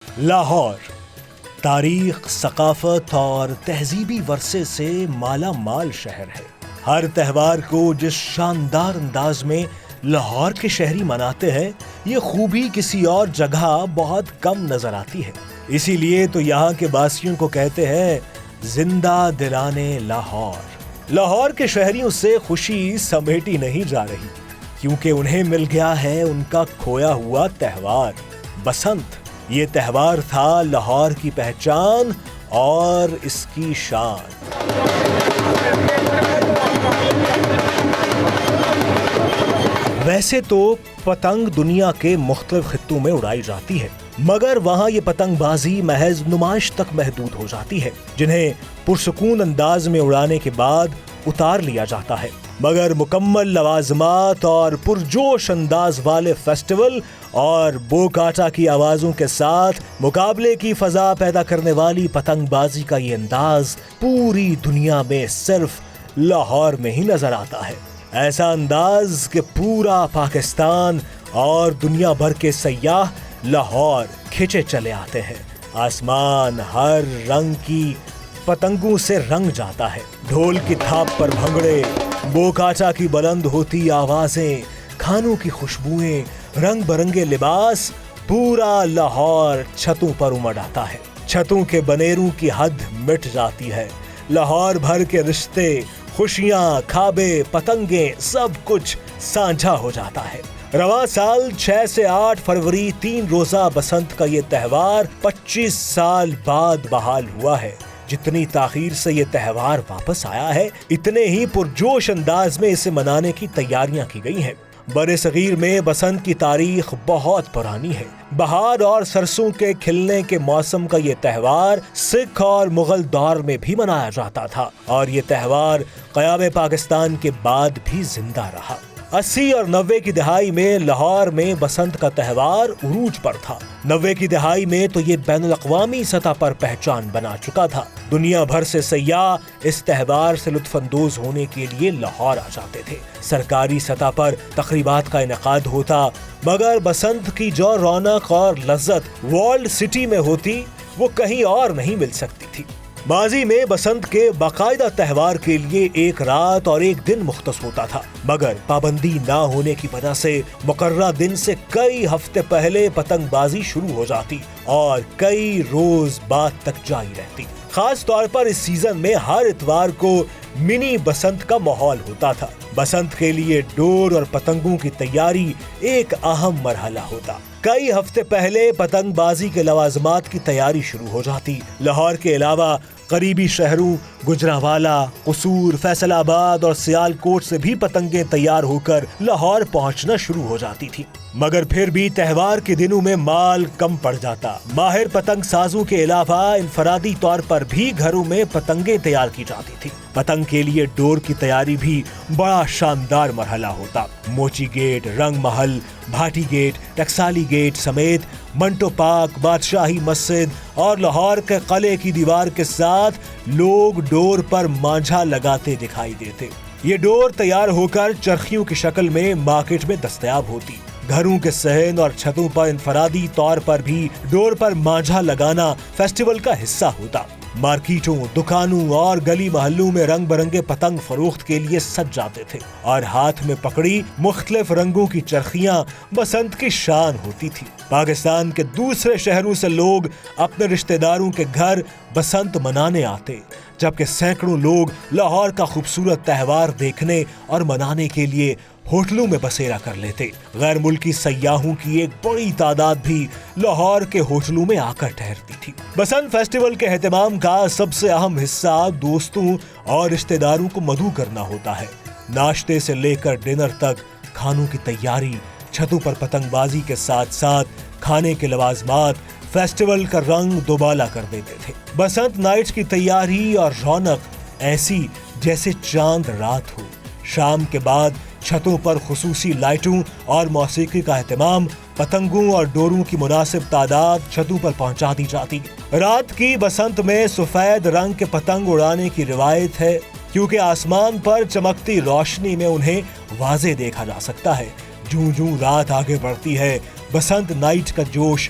لاہور تاریخ، ثقافت اور تہذیبی ورثے سے مالا مال شہر ہے۔ ہر تہوار کو جس شاندار انداز میں لاہور کے شہری مناتے ہیں، یہ خوبی کسی اور جگہ بہت کم نظر آتی ہے۔ اسی لیے تو یہاں کے باسیوں کو کہتے ہیں زندہ دلانے لاہور۔ لاہور کے شہریوں سے خوشی سمیٹی نہیں جا رہی، کیونکہ انہیں مل گیا ہے ان کا کھویا ہوا تہوار بسنت۔ یہ تہوار تھا لاہور کی پہچان اور اس کی شان۔ ویسے تو پتنگ دنیا کے مختلف خطوں میں اڑائی جاتی ہے، مگر وہاں یہ پتنگ بازی محض نمائش تک محدود ہو جاتی ہے، جنہیں پرسکون انداز میں اڑانے کے بعد اتار لیا جاتا ہے۔ مگر مکمل لوازمات اور پرجوش انداز والے فیسٹیول اور بو کاٹا کی آوازوں کے ساتھ مقابلے کی فضا پیدا کرنے والی پتنگ بازی کا یہ انداز پوری دنیا میں صرف لاہور میں ہی نظر آتا ہے۔ ایسا انداز کہ پورا پاکستان اور دنیا بھر کے سیاح لاہور کھچے چلے آتے ہیں۔ آسمان ہر رنگ کی پتنگوں سے رنگ جاتا ہے۔ ڈھول کی تھاپ پر بھنگڑے، بو کاٹا کی بلند ہوتی آوازیں، کھانوں کی خوشبوئیں، رنگ برنگے لباس، پورا لاہور چھتوں پر امڑ آتا ہے۔ چھتوں کے بنیروں کی حد مٹ جاتی ہے۔ لاہور بھر کے رشتے، خوشیاں، کھابے، پتنگیں، سب کچھ سانجھا ہو جاتا ہے۔ رواں سال 6 سے 8 فروری 3 روزہ بسنت کا یہ تہوار 25 سال بعد بحال ہوا ہے۔ جتنی تاخیر سے یہ تہوار واپس آیا ہے، اتنے ہی پرجوش انداز میں اسے منانے کی تیاریاں کی گئی ہیں۔ برے صغیر میں بسنت کی تاریخ بہت پرانی ہے۔ بہار اور سرسوں کے کھلنے کے موسم کا یہ تہوار سکھ اور مغل دور میں بھی منایا جاتا تھا، اور یہ تہوار قیام پاکستان کے بعد بھی زندہ رہا۔ 80 اور 90 کی دہائی میں لاہور میں بسنت کا تہوار عروج پر تھا۔ 90 کی دہائی میں تو یہ بین الاقوامی سطح پر پہچان بنا چکا تھا۔ دنیا بھر سے سیاح اس تہوار سے لطف اندوز ہونے کے لیے لاہور آ جاتے تھے۔ سرکاری سطح پر تقریبات کا انعقاد ہوتا، مگر بسنت کی جو رونق اور لذت ورلڈ سٹی میں ہوتی، وہ کہیں اور نہیں مل سکتی تھی۔ ماضی میں بسنت کے باقاعدہ تہوار کے لیے ایک رات اور ایک دن مختص ہوتا تھا، مگر پابندی نہ ہونے کی وجہ سے مقررہ دن سے کئی ہفتے پہلے پتنگ بازی شروع ہو جاتی اور کئی روز بعد تک جاری رہتی۔ خاص طور پر اس سیزن میں ہر اتوار کو منی بسنت کا ماحول ہوتا تھا۔ بسنت کے لیے ڈور اور پتنگوں کی تیاری ایک اہم مرحلہ ہوتا۔ کئی ہفتے پہلے پتنگ بازی کے لوازمات کی تیاری شروع ہو جاتی۔ لاہور کے علاوہ قریبی شہروں گجرانوالہ، قصور، فیصل آباد اور سیال کوٹ سے بھی پتنگیں تیار ہو کر لاہور پہنچنا شروع ہو جاتی تھی، مگر پھر بھی تہوار کے دنوں میں مال کم پڑ جاتا۔ ماہر پتنگ سازوں کے علاوہ انفرادی طور پر بھی گھروں میں پتنگیں تیار کی جاتی تھی۔ پتنگ کے لیے ڈور کی تیاری بھی بڑا شاندار مرحلہ ہوتا۔ موچی گیٹ، رنگ محل، بھاٹی گیٹ، ٹکسالی گیٹ سمیت منٹو پارک، بادشاہی مسجد اور لاہور کے قلعے کی دیوار کے ساتھ لوگ ڈور پر مانجھا لگاتے دکھائی دیتے۔ یہ ڈور تیار ہو کر چرخیوں کی شکل میں مارکیٹ میں دستیاب ہوتی۔ گھروں کے صحن اور چھتوں پر انفرادی طور پر بھی ڈور پر مانجھا لگانا فیسٹیول کا حصہ ہوتا۔ مارکیٹوں، دکانوں اور گلی محلوں میں رنگ برنگے پتنگ فروخت کے لیے سج جاتے تھے، اور ہاتھ میں پکڑی مختلف رنگوں کی چرخیاں بسنت کی شان ہوتی تھی۔ پاکستان کے دوسرے شہروں سے لوگ اپنے رشتہ داروں کے گھر بسنت منانے آتے، جبکہ سینکڑوں لوگ لاہور کا خوبصورت تہوار دیکھنے اور منانے کے لیے ہوٹلوں میں بسیرا کر لیتے۔ غیر ملکی سیاحوں کی ایک بڑی تعداد بھی لاہور کے ہوٹلوں میں آ کر ٹھہرتی تھی۔ بسنت فیسٹیول کے اہتمام کا سب سے اہم حصہ دوستوں اور رشتہ داروں کو مدعو کرنا ہوتا ہے۔ ناشتے سے لے کر ڈنر تک کھانوں کی تیاری، چھتوں پر پتنگ بازی کے ساتھ ساتھ کھانے کے لوازمات فیسٹیول کا رنگ دوبالا کر دیتے تھے۔ بسنت نائٹ کی تیاری اور رونق ایسی جیسے چاند رات ہو۔ شام کے بعد چھتوں پر خصوصی لائٹوں اور موسیقی کا اہتمام، پتنگوں اور ڈوروں کی مناسب تعداد چھتوں پر پہنچا دی جاتی۔ رات کی بسنت میں سفید رنگ کے پتنگ اڑانے کی روایت ہے، کیونکہ آسمان پر چمکتی روشنی میں انہیں واضح دیکھا جا سکتا ہے۔ جوں جوں رات آگے بڑھتی ہے، بسنت نائٹ کا جوش